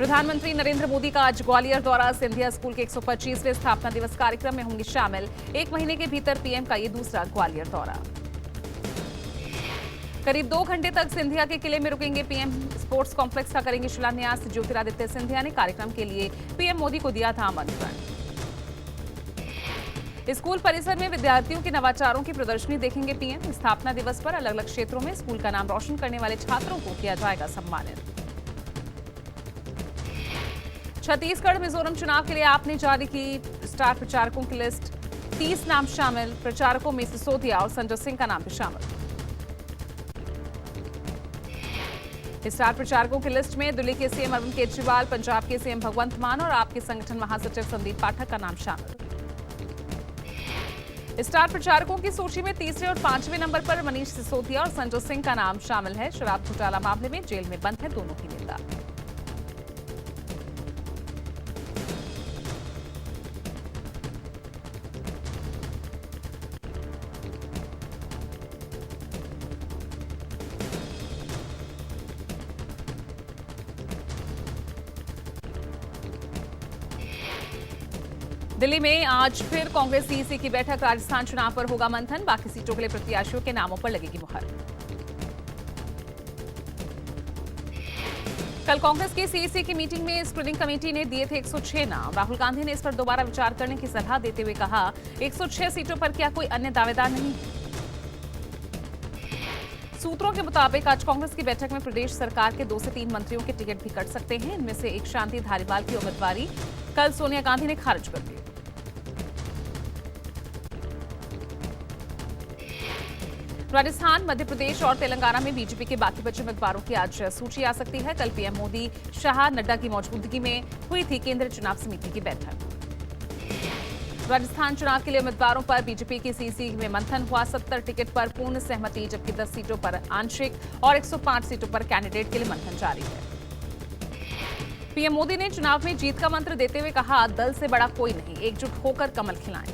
प्रधानमंत्री नरेंद्र मोदी का आज ग्वालियर दौरा। सिंधिया स्कूल के 125वें स्थापना दिवस कार्यक्रम में होंगे शामिल। 1 महीने के भीतर पीएम का ये दूसरा ग्वालियर दौरा। करीब 2 घंटे तक सिंधिया के किले में रुकेंगे पीएम। स्पोर्ट्स कॉम्प्लेक्स का करेंगे शिलान्यास। ज्योतिरादित्य सिंधिया ने कार्यक्रम के लिए पीएम मोदी को दिया था आमंत्रण। स्कूल परिसर में विद्यार्थियों के नवाचारों की प्रदर्शनी देखेंगे पीएम। स्थापना दिवस पर अलग अलग क्षेत्रों में स्कूल का नाम रोशन करने वाले छात्रों को किया जाएगा सम्मानित। छत्तीसगढ़ मिजोरम चुनाव के लिए आपने जारी की स्टार प्रचारकों की लिस्ट। 30 नाम शामिल। प्रचारकों में सिसोदिया और संजय सिंह का नाम भी शामिल। स्टार प्रचारकों की लिस्ट में दिल्ली के सीएम अरविंद केजरीवाल, पंजाब के सीएम भगवंत मान और आपके संगठन महासचिव संदीप पाठक का नाम शामिल। स्टार प्रचारकों की सूची में तीसरे और 5वें नंबर पर मनीष सिसोदिया और संजय सिंह का नाम शामिल है। शराब घोटाला मामले में जेल में बंद है दोनों ही नेता। दिल्ली में आज फिर कांग्रेस सीईसी की बैठक। राजस्थान चुनाव पर होगा मंथन। बाकी सीटों के लिए प्रत्याशियों के नामों पर लगेगी मुहर। कल कांग्रेस की सीईसी की मीटिंग में स्क्रीनिंग कमेटी ने दिए थे 106 नाम। राहुल गांधी ने इस पर दोबारा विचार करने की सलाह देते हुए कहा, 106 सीटों पर क्या कोई अन्य दावेदार नहीं है। सूत्रों के मुताबिक आज कांग्रेस की बैठक में प्रदेश सरकार के 2 से 3 मंत्रियों के टिकट भी कट सकते हैं। इनमें से एक शांति धारीवाल की उम्मीदवारी कल सोनिया गांधी ने खारिज कर दी। राजस्थान, मध्य प्रदेश और तेलंगाना में बीजेपी के बाकी बचे उम्मीदवारों की आज सूची आ सकती है। कल पीएम मोदी, शाह, नड्डा की मौजूदगी में हुई थी केंद्रीय चुनाव समिति की बैठक। राजस्थान चुनाव के लिए उम्मीदवारों पर बीजेपी की सीईसी में मंथन हुआ। 70 टिकट पर पूर्ण सहमति, जबकि 10 सीटों पर आंशिक और 105 सीटों पर कैंडिडेट के लिए मंथन जारी है। पीएम मोदी ने चुनाव में जीत का मंत्र देते हुए कहा, दल से बड़ा कोई नहीं, एकजुट होकर कमल खिलाएं।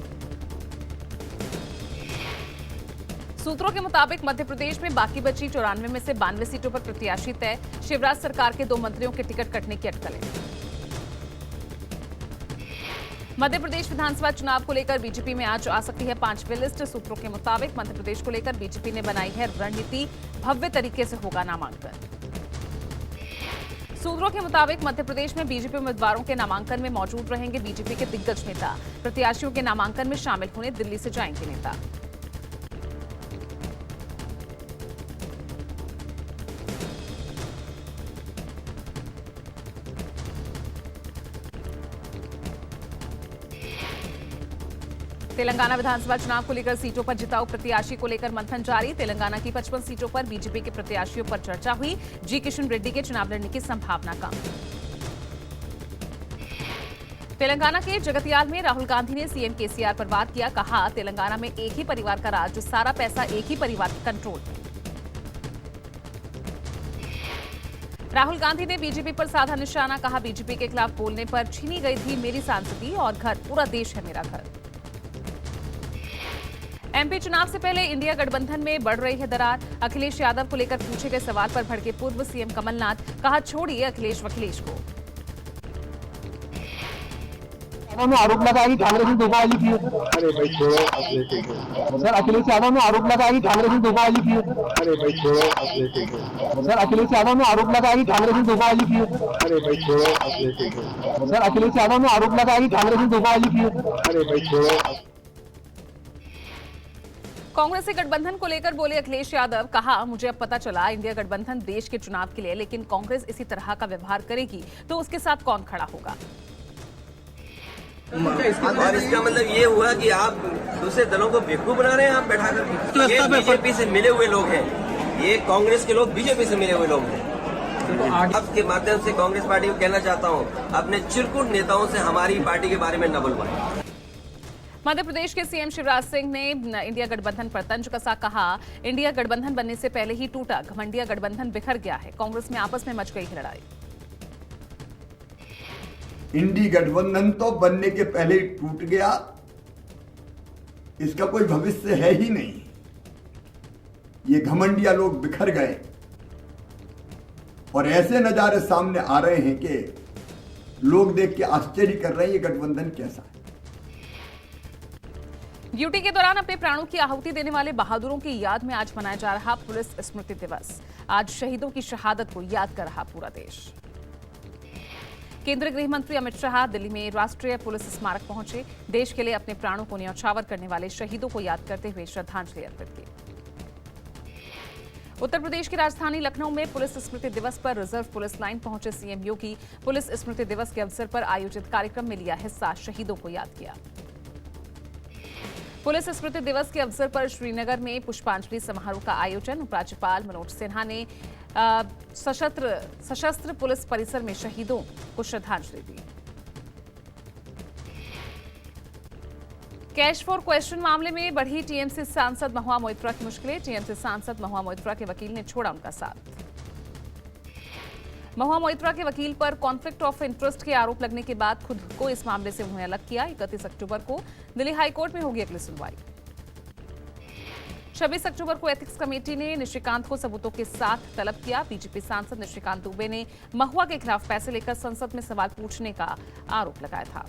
सूत्रों के मुताबिक मध्य प्रदेश में बाकी बची 94 में से 92 सीटों पर प्रत्याशी तय। शिवराज सरकार के 2 मंत्रियों के टिकट कटने की अटकलें। मध्य प्रदेश विधानसभा चुनाव को लेकर बीजेपी में आज आ सकती है 5वीं लिस्ट। सूत्रों के मुताबिक मध्य प्रदेश को लेकर बीजेपी ने बनाई है रणनीति। भव्य तरीके से होगा नामांकन। सूत्रों के मुताबिक मध्य प्रदेश में बीजेपी उम्मीदवारों के नामांकन में मौजूद रहेंगे बीजेपी के दिग्गज नेता। प्रत्याशियों के नामांकन में शामिल होने दिल्ली से जाएंगे नेता। तेलंगाना विधानसभा चुनाव को लेकर सीटों पर जिताऊ प्रत्याशी को लेकर मंथन जारी। तेलंगाना की 55 सीटों पर बीजेपी के प्रत्याशियों पर चर्चा हुई। जी किशन रेड्डी के चुनाव लड़ने की संभावना कम। तेलंगाना के जगतियाल में राहुल गांधी ने सीएम केसीआर पर वार किया। कहा, तेलंगाना में एक ही परिवार का राज, सारा पैसा एक ही परिवार के कंट्रोल में। राहुल गांधी ने बीजेपी पर साधा निशाना। कहा, बीजेपी के खिलाफ बोलने पर छीनी गई थी मेरी सांसदी और घर, पूरा देश है मेरा घर। एमपी चुनाव से पहले इंडिया गठबंधन में बढ़ रही है दरार। अखिलेश यादव को लेकर पूछे गए सवाल पर भड़के पूर्व सीएम कमलनाथ। कहा, छोड़िए अखिलेश वखिलेश को। ने आरोप लगाया कि कांग्रेस ने धोखाधड़ी की है। अरे भाई छोड़ो। सर अखिलेश यादव ने आरोप लगाया कि कांग्रेस ने धोखाधड़ी की है। अरे भाई छोड़ो। सर अखिलेश यादव ने आरोप लगाया कि कांग्रेस ने धोखाधड़ी की है। अरे भाई छोड़ो। सर अखिलेश यादव ने आरोप लगाया कि कांग्रेस ने धोखाधड़ी की है। अरे भाई छोड़ो। कांग्रेस से गठबंधन को लेकर बोले अखिलेश यादव। कहा, मुझे अब पता चला इंडिया गठबंधन देश के चुनाव के लिए, लेकिन कांग्रेस इसी तरह का व्यवहार करेगी तो उसके साथ कौन खड़ा होगा। और इसका मतलब ये हुआ कि आप दूसरे दलों को बेवकूफ बना रहे हैं आप बैठा कर। ये बीजेपी से मिले हुए लोग हैं, ये कांग्रेस के लोग बीजेपी से मिले हुए लोग हैं। आपके माध्यम से कांग्रेस पार्टी को कहना चाहता हूँ, अपने चिरकुट नेताओं से हमारी पार्टी के बारे में न बुलवाएं। मध्य प्रदेश के सीएम शिवराज सिंह ने इंडिया गठबंधन पर तंज कसा। कहा, इंडिया गठबंधन बनने से पहले ही टूटा। घमंडिया गठबंधन बिखर गया है। कांग्रेस में आपस में मच गई है लड़ाई। इंडी गठबंधन तो बनने के पहले ही टूट गया, इसका कोई भविष्य है ही नहीं। ये घमंडिया लोग बिखर गए और ऐसे नजारे सामने आ रहे हैं कि लोग देख के आश्चर्य कर रहे हैं ये गठबंधन कैसा है। ड्यूटी के दौरान अपने प्राणों की आहुति देने वाले बहादुरों की याद में आज मनाया जा रहा पुलिस स्मृति दिवस। आज शहीदों की शहादत को याद कर रहा पूरा देश। केंद्रीय गृह मंत्री अमित शाह दिल्ली में राष्ट्रीय पुलिस स्मारक पहुंचे। देश के लिए अपने प्राणों को न्यौछावर करने वाले शहीदों को याद करते हुए श्रद्धांजलि अर्पित की। उत्तर प्रदेश की राजधानी लखनऊ में पुलिस स्मृति दिवस पर रिजर्व पुलिस लाइन पहुंचे सीएम योगी। पुलिस स्मृति दिवस के अवसर पर आयोजित कार्यक्रम में लिया हिस्सा, शहीदों को याद किया। पुलिस स्मृति दिवस के अवसर पर श्रीनगर में पुष्पांजलि समारोह का आयोजन। उपराज्यपाल मनोज सिन्हा ने सशस्त्र पुलिस परिसर में शहीदों को श्रद्धांजलि दी। कैश फॉर क्वेश्चन मामले में बढ़ी टीएमसी सांसद महुआ मोइत्रा की मुश्किलें। टीएमसी सांसद महुआ मोइत्रा के वकील ने छोड़ा उनका साथ। महुआ मोइत्रा के वकील पर कॉन्फ्लिक्ट ऑफ इंटरेस्ट के आरोप लगने के बाद खुद को इस मामले से उन्होंने अलग किया। 31 अक्टूबर को दिल्ली हाईकोर्ट में होगी अगली सुनवाई। 26 अक्टूबर को एथिक्स कमेटी ने निशिकांत को सबूतों के साथ तलब किया। बीजेपी सांसद निशिकांत दुबे ने महुआ के खिलाफ पैसे लेकर संसद में सवाल पूछने का आरोप लगाया था।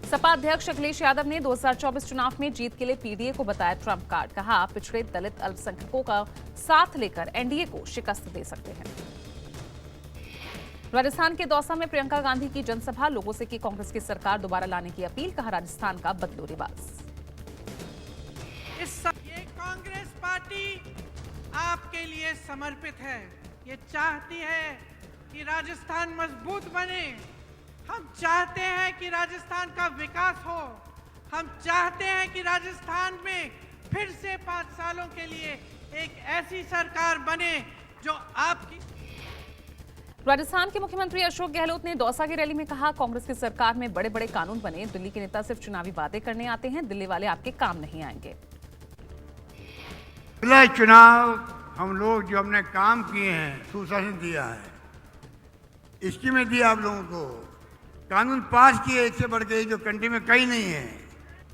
सपा अध्यक्ष अखिलेश यादव ने 2024 चुनाव में जीत के लिए पीडीए को बताया ट्रम्प कार्ड। कहा, पिछड़े दलित अल्पसंख्यकों का साथ लेकर एनडीए को शिकस्त दे सकते हैं। राजस्थान के दौसा में प्रियंका गांधी की जनसभा, लोगों से की कांग्रेस की सरकार दोबारा लाने की अपील। कहा, राजस्थान का बदलो रिवाज। ये कांग्रेस पार्टी आपके लिए समर्पित है। ये चाहती है कि राजस्थान मजबूत बने। हम चाहते हैं कि राजस्थान का विकास हो। हम चाहते हैं कि राजस्थान में फिर से 5 सालों के लिए एक ऐसी सरकार बने जो आपकी। राजस्थान के मुख्यमंत्री अशोक गहलोत ने दौसा की रैली में कहा, कांग्रेस की सरकार में बड़े बड़े कानून बने। दिल्ली के नेता सिर्फ चुनावी वादे करने आते हैं। दिल्ली वाले आपके काम नहीं आएंगे। पिछले चुनाव हम लोग जो हमने काम किए हैं, सुशासन दिया है, स्कीमें दी आप लोगों को, कानून पास किए, इससे बढ़ के जो कंट्री में कहीं नहीं है।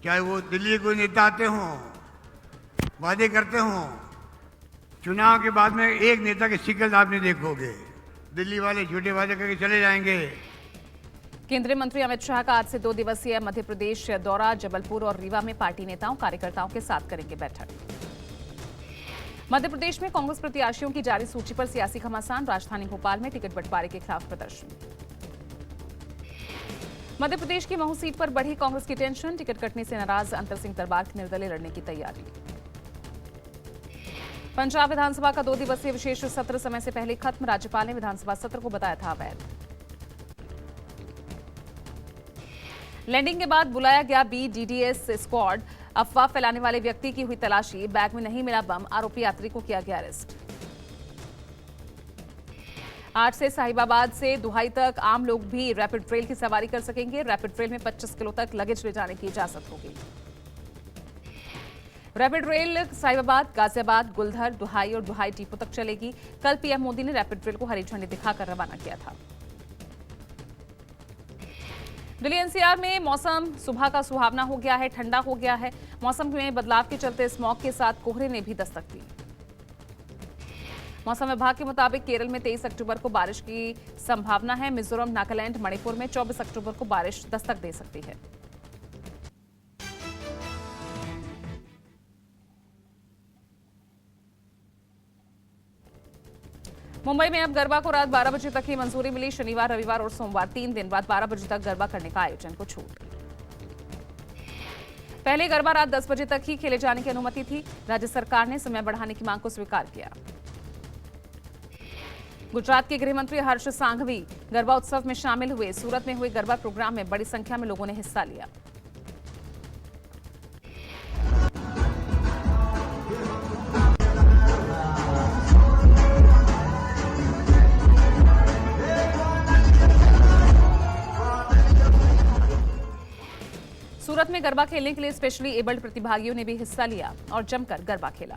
चाहे वो दिल्ली कोई नेता आते हों, वादे करते हों, चुनाव के बाद में एक नेता की शिकल आप नहीं देखोगे। दिल्ली वाले झूठे वादे करके चले जाएंगे। केंद्रीय मंत्री अमित शाह का आज से 2 दिवसीय मध्य प्रदेश दौरा। जबलपुर और रीवा में पार्टी नेताओं कार्यकर्ताओं के साथ करेंगे बैठक। मध्य प्रदेश में कांग्रेस प्रत्याशियों की जारी सूची पर सियासी घमासान। राजधानी भोपाल में टिकट बंटवारे के खिलाफ प्रदर्शन। मध्य प्रदेश की महू सीट पर बढ़ी कांग्रेस की टेंशन। टिकट कटने से नाराज अंतर सिंह दरबार की निर्दलीय लड़ने की तैयारी। पंजाब विधानसभा का 2 दिवसीय विशेष सत्र समय से पहले खत्म। राज्यपाल ने विधानसभा सत्र को बताया था अवैध। लैंडिंग के बाद बुलाया गया BDDS स्क्वाड। अफवाह फैलाने वाले व्यक्ति की हुई तलाशी। बैग में नहीं मिला बम। आरोपी यात्री को किया गया अरेस्ट। 8 से साहिबाबाद से दुहाई तक आम लोग भी रैपिड ट्रेल की सवारी कर सकेंगे। रैपिड ट्रेल में 25 किलो तक लगेज ले जाने की इजाजत होगी। रैपिड रेल साहिबाबाद, गाजियाबाद, गुलधर, दुहाई और दुहाई डिपो तक चलेगी। कल पीएम मोदी ने रैपिड रेल को हरी झंडी दिखाकर रवाना किया था। दिल्ली NCR में मौसम सुबह का सुहावना हो गया है, ठंडा हो गया है। मौसम में बदलाव के चलते स्मॉग के साथ कोहरे ने भी दस्तक दी। मौसम विभाग के मुताबिक केरल में 23 अक्टूबर को बारिश की संभावना है। मिजोरम, नागालैंड, मणिपुर में 24 अक्टूबर को बारिश दस्तक दे सकती है। मुंबई में अब गरबा को रात 12 बजे तक ही मंजूरी मिली। शनिवार, रविवार और सोमवार 3 दिन बाद 12 बजे तक गरबा करने का आयोजन को छूट। पहले गरबा रात 10 बजे तक ही खेले जाने की अनुमति थी। राज्य सरकार ने समय बढ़ाने की मांग को स्वीकार किया। गुजरात के गृह मंत्री हर्ष सांघवी गरबा उत्सव में शामिल हुए। सूरत में हुए गरबा प्रोग्राम में बड़ी संख्या में लोगों ने हिस्सा लिया। सूरत में गरबा खेलने के लिए स्पेशली एबल्ड प्रतिभागियों ने भी हिस्सा लिया और जमकर गरबा खेला।